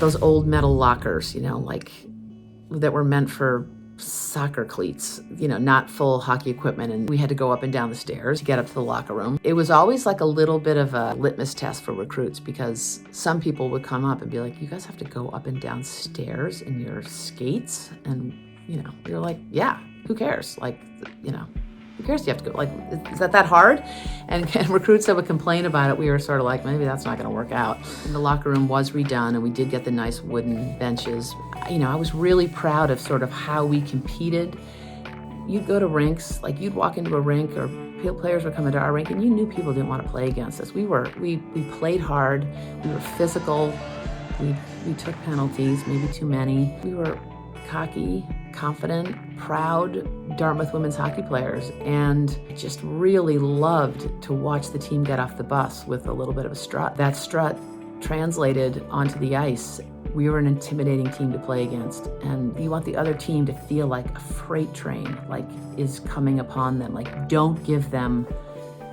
those old metal lockers, like that were meant for soccer cleats, not full hockey equipment. And we had to go up and down the stairs to get up to the locker room. It was always like a little bit of a litmus test for recruits, because some people would come up and be like, you guys have to go up and down stairs in your skates? And, you're like, yeah, who cares? Who cares? You have to go, is that hard? And recruits that would complain about it, we were sort of like, maybe that's not going to work out. And the locker room was redone, and we did get the nice wooden benches. I was really proud of sort of how we competed. You'd go to rinks, you'd walk into a rink, or players would come into our rink, and you knew people didn't want to play against us. We played hard, we were physical, we took penalties, maybe too many. We were cocky, confident, proud Dartmouth women's hockey players, and I just really loved to watch the team get off the bus with a little bit of a strut. That strut translated onto the ice. We were an intimidating team to play against, and you want the other team to feel like a freight train, is coming upon them. Don't give them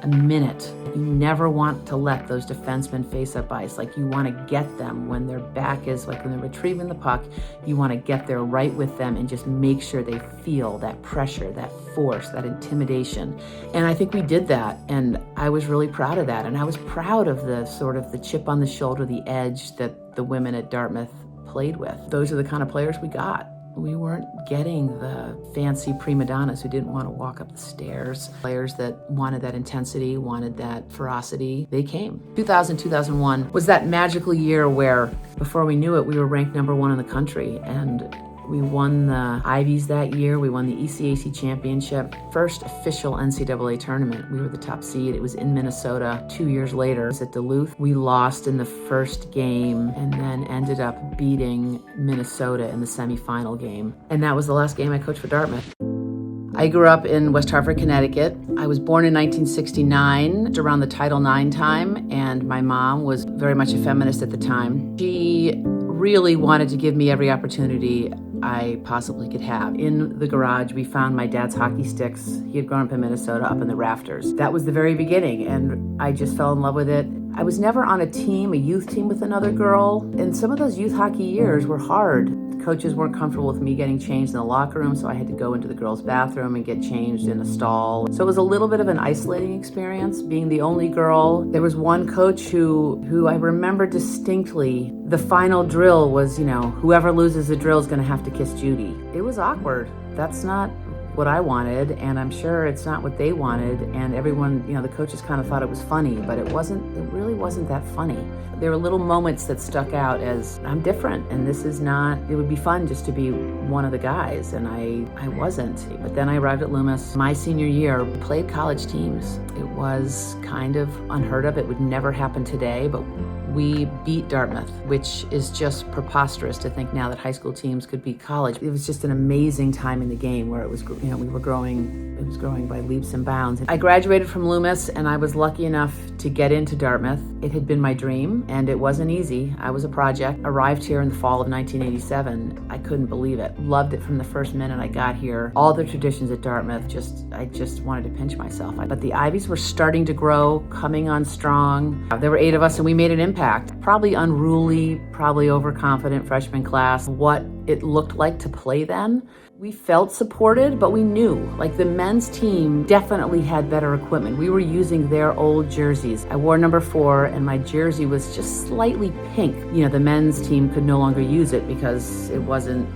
a minute. You never want to let those defensemen face up ice. You want to get them when their back is, when they're retrieving the puck, you want to get there right with them and just make sure they feel that pressure, that force, that intimidation. And I think we did that, and I was really proud of that. And I was proud of the sort of the chip on the shoulder, the edge that the women at Dartmouth played with. Those are the kind of players we got. We weren't getting the fancy prima donnas who didn't want to walk up the stairs. Players that wanted that intensity, wanted that ferocity, they came. 2000-2001 was that magical year where, before we knew it, we were ranked #1 in the country. And we won the Ivies that year. We won the ECAC championship. First official NCAA tournament. We were the top seed. It was in Minnesota. 2 years later, it was at Duluth. We lost in the first game and then ended up beating Minnesota in the semifinal game. And that was the last game I coached for Dartmouth. I grew up in West Hartford, Connecticut. I was born in 1969, around the Title IX time, and my mom was very much a feminist at the time. She really wanted to give me every opportunity I possibly could have. In the garage, we found my dad's hockey sticks. He had grown up in Minnesota, up in the rafters. That was the very beginning, and I just fell in love with it. I was never on a youth team with another girl, and some of those youth hockey years were hard. Coaches weren't comfortable with me getting changed in the locker room, so I had to go into the girls' bathroom and get changed in a stall. So it was a little bit of an isolating experience, being the only girl. There was one coach who I remember distinctly. The final drill was, whoever loses the drill is going to have to kiss Judy. It was awkward. That's not what I wanted, and I'm sure it's not what they wanted, and everyone, the coaches kind of thought it was funny, but it really wasn't that funny. There were little moments that stuck out as, I'm different, and it would be fun just to be one of the guys, and I wasn't. But then I arrived at Loomis. My senior year, played college teams. It was kind of unheard of. It would never happen today, but we beat Dartmouth, which is just preposterous to think now that high school teams could beat college. It was just an amazing time in the game where it was, we were growing, it was growing by leaps and bounds. I graduated from Loomis, and I was lucky enough to get into Dartmouth. It had been my dream, and it wasn't easy. I was a project. Arrived here in the fall of 1987. I couldn't believe it. Loved it from the first minute I got here. All the traditions at Dartmouth, I just wanted to pinch myself. But the Ivies were starting to grow, coming on strong. There were 8 of us, and we made an impact. Probably unruly, probably overconfident freshman class. What it looked like to play then. We felt supported, but we knew, the men's team definitely had better equipment. We were using their old jerseys. I wore number 4, and my jersey was just slightly pink. The men's team could no longer use it because it wasn't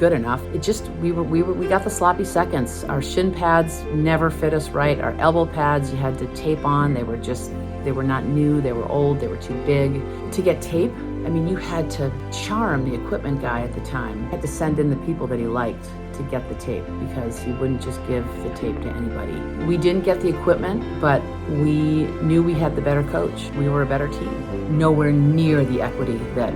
good enough. We got the sloppy seconds. Our shin pads never fit us right. Our elbow pads you had to tape on. They were not new, they were old, they were too big. To get tape, you had to charm the equipment guy at the time. You had to send in the people that he liked to get the tape because he wouldn't just give the tape to anybody. We didn't get the equipment, but we knew we had the better coach. We were a better team. Nowhere near the equity that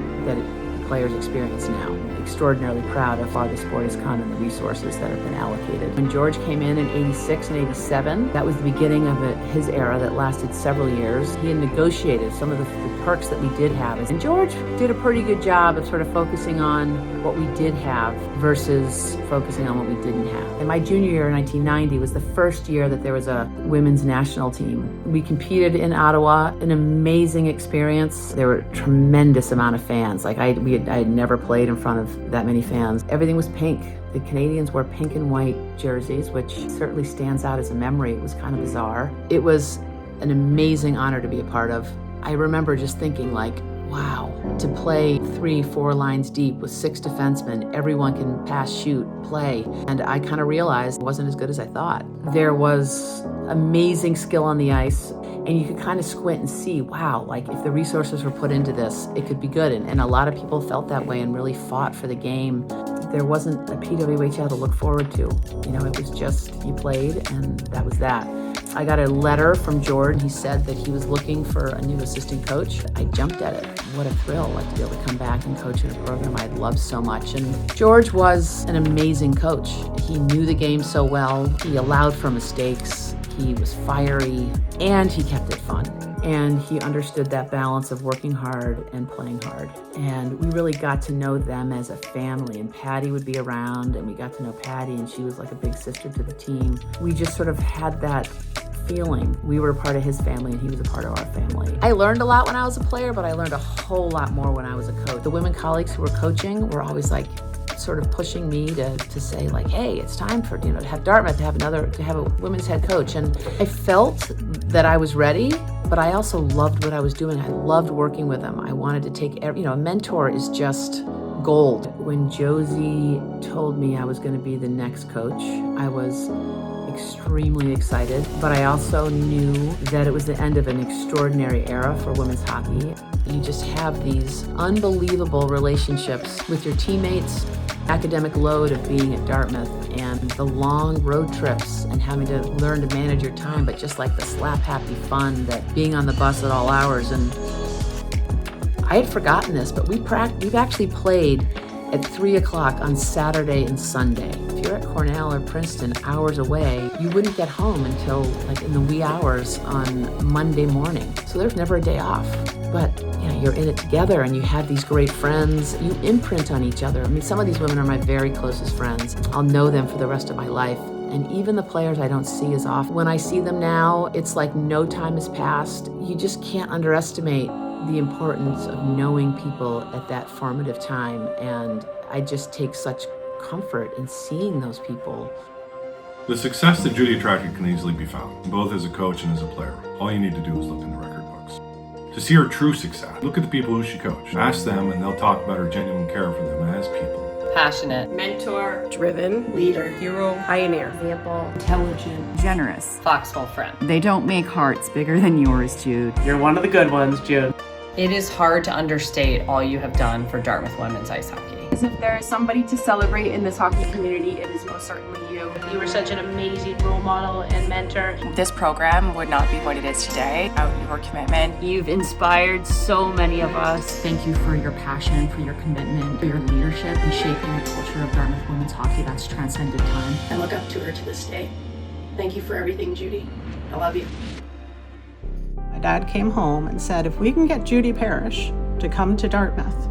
players experience now. extraordinarily proud of how the sport has come and the resources that have been allocated. When George came in 86 and 87, that was the beginning of his era that lasted several years. He had negotiated some of the perks that we did have. And George did a pretty good job of sort of focusing on what we did have versus focusing on what we didn't have. And my junior year in 1990 was the first year that there was a women's national team. We competed in Ottawa, an amazing experience. There were a tremendous amount of fans. Like I had never played in front of that many fans. Everything was pink. The Canadians wore pink and white jerseys, which certainly stands out as a memory. It was kind of bizarre. It was an amazing honor to be a part of. I remember just thinking like, wow, to play 3-4 lines deep with 6 defensemen, everyone can pass, shoot, play. And I kind of realized it wasn't as good as I thought. There was amazing skill on the ice, and you could kind of squint and see, wow, like if the resources were put into this, it could be good. And a lot of people felt that way and really fought for the game. There wasn't a PWHL to look forward to. You know, it was just you played and that was that. I got a letter from George. He said that he was looking for a new assistant coach. I jumped at it. What a thrill, like to be able to come back and coach in a program I'd loved so much. And George was an amazing coach. He knew the game so well. He allowed for mistakes. He was fiery and he kept it fun. And he understood that balance of working hard and playing hard. And we really got to know them as a family. And Patty would be around and we got to know Patty and she was like a big sister to the team. We just sort of had that feeling. We were a part of his family and he was a part of our family. I learned a lot when I was a player, but I learned a whole lot more when I was a coach. The women colleagues who were coaching were always like sort of pushing me to say like, hey, it's time for, to have Dartmouth to have a women's head coach. And I felt that I was ready, but I also loved what I was doing. I loved working with them. I wanted to take, a mentor is just gold. When Josie told me I was going to be the next coach, I was extremely excited, but I also knew that it was the end of an extraordinary era for women's hockey. You just have these unbelievable relationships with your teammates, academic load of being at Dartmouth, and the long road trips and having to learn to manage your time, but just like the slap-happy fun that being on the bus at all hours. And I had forgotten this, but we've actually played at 3 o'clock on Saturday and Sunday. If you're at Cornell or Princeton, hours away, you wouldn't get home until like in the wee hours on Monday morning. So there's never a day off. But you're in it together and you have these great friends. You imprint on each other. I mean, some of these women are my very closest friends. I'll know them for the rest of my life. And even the players I don't see as often. When I see them now, it's like no time has passed. You just can't underestimate the importance of knowing people at that formative time. And I just take such comfort in seeing those people. The success that Judy attracted can easily be found, both as a coach and as a player. All you need to do is look in the record books. To see her true success, look at the people who she coached. Ask them and they'll talk about her genuine care for them as people. Passionate, mentor, driven, leader, hero, pioneer, example, intelligent, generous, foxhole friend. They don't make hearts bigger than yours, Jude. You're one of the good ones, Jude. It is hard to understate all you have done for Dartmouth women's ice hockey. If there is somebody to celebrate in this hockey community, it is most certainly you. You were such an amazing role model and mentor. This program would not be what it is today without your commitment. You've inspired so many of us. Thank you for your passion, for your commitment, for your leadership in shaping the culture of Dartmouth women's hockey that's transcended time. I look up to her to this day. Thank you for everything, Judy. I love you. My dad came home and said, if we can get Judy Parish to come to Dartmouth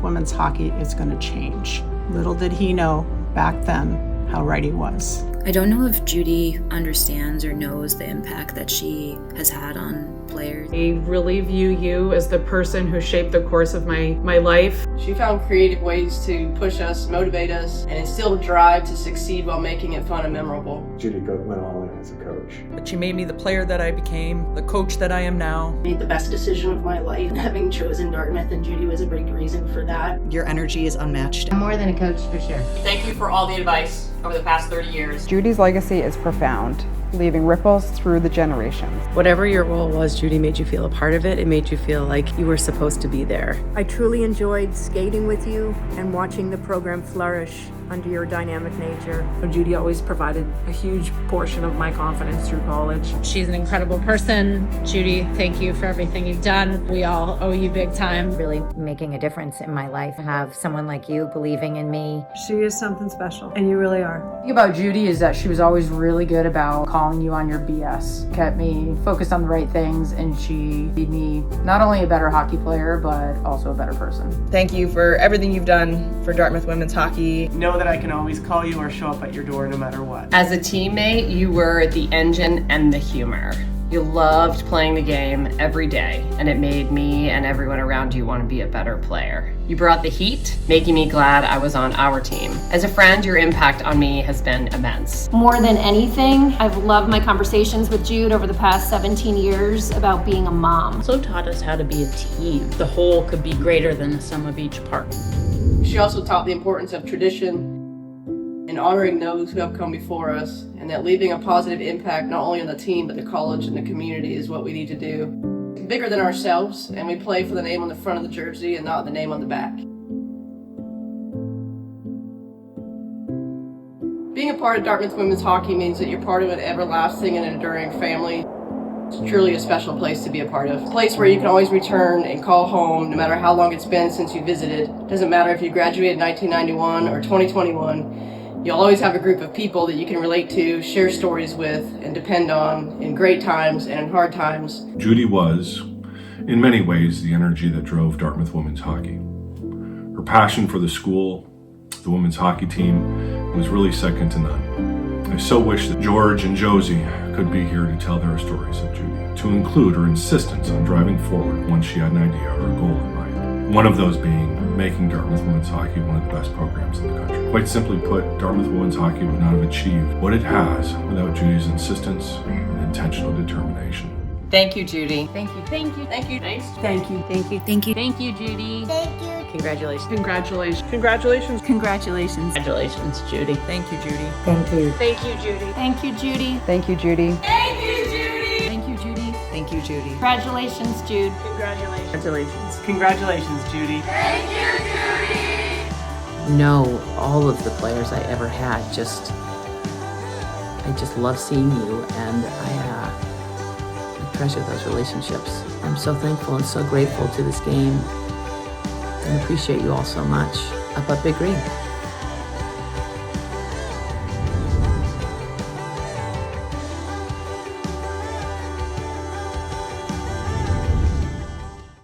women's hockey is going to change. Little did he know back then how right he was. I don't know if Judy understands or knows the impact that she has had on players. I really view you as the person who shaped the course of my life. She found creative ways to push us, motivate us, and instill a drive to succeed while making it fun and memorable. Judy went all in as a coach. But she made me the player that I became, the coach that I am now. Made the best decision of my life, having chosen Dartmouth, and Judy was a big reason for that. Your energy is unmatched. I'm more than a coach for sure. Thank you for all the advice over the past 30 years. Judy's legacy is profound. leaving ripples through the generations. Whatever your role was, Judy made you feel a part of it. It made you feel like you were supposed to be there. I truly enjoyed skating with you and watching the program flourish under your dynamic nature. Judy always provided a huge portion of my confidence through college. She's an incredible person. Judy, thank you for everything you've done. We all owe you big time. Really making a difference in my life. Have someone like you believing in me. She is something special, and you really are. The thing about Judy is that she was always really good about calling you on your BS. Kept me focused on the right things, and she made me not only a better hockey player, but also a better person. Thank you for everything you've done for Dartmouth women's hockey. Know that I can always call you or show up at your door no matter what. As a teammate, you were the engine and the humor. You loved playing the game every day, and it made me and everyone around you want to be a better player. You brought the heat, making me glad I was on our team. As a friend, your impact on me has been immense. More than anything, I've loved my conversations with Jude over the past 17 years about being a mom. Also taught us how to be a team. The whole could be greater than the sum of each part. She also taught the importance of tradition and honoring those who have come before us, and that leaving a positive impact not only on the team but the college and the community is what we need to do. Bigger than ourselves, and we play for the name on the front of the jersey and not the name on the back. Being a part of Dartmouth women's hockey means that you're part of an everlasting and enduring family. It's truly a special place to be a part of. A place where you can always return and call home no matter how long it's been since you visited. Doesn't matter if you graduated in 1991 or 2021. You'll always have a group of people that you can relate to, share stories with, and depend on in great times and in hard times. Judy was, in many ways, the energy that drove Dartmouth women's hockey. Her passion for the school, the women's hockey team, was really second to none. I so wish that George and Josie could be here to tell their stories of Judy, to include her insistence on driving forward once she had an idea or a goal in mind. One of those being making Dartmouth women's hockey one of the best programs in the country. Quite simply put, Dartmouth women's hockey would not have achieved what it has without Judy's insistence and intentional determination. Thank you, Judy. Thank you. Thank you. Thank you. Thank you. Thank you. Thank you. Thank you, Judy. Thank you. Congratulations. Congratulations. Congratulations. Congratulations. Congratulations, Judy. Thank you, Judy. Thank you. Thank you, Judy. Thank you, Judy. Thank you, Judy. Thank you, Judy. Thank you, Judy. Thank you, Judy. Congratulations, Jude. Congratulations. Congratulations, Judy. Thank you, Judy. Know all of the players I ever had. I just love seeing you, and I treasure those relationships. I'm so thankful and so grateful to this game, and appreciate you all so much. Up, up, Big Green.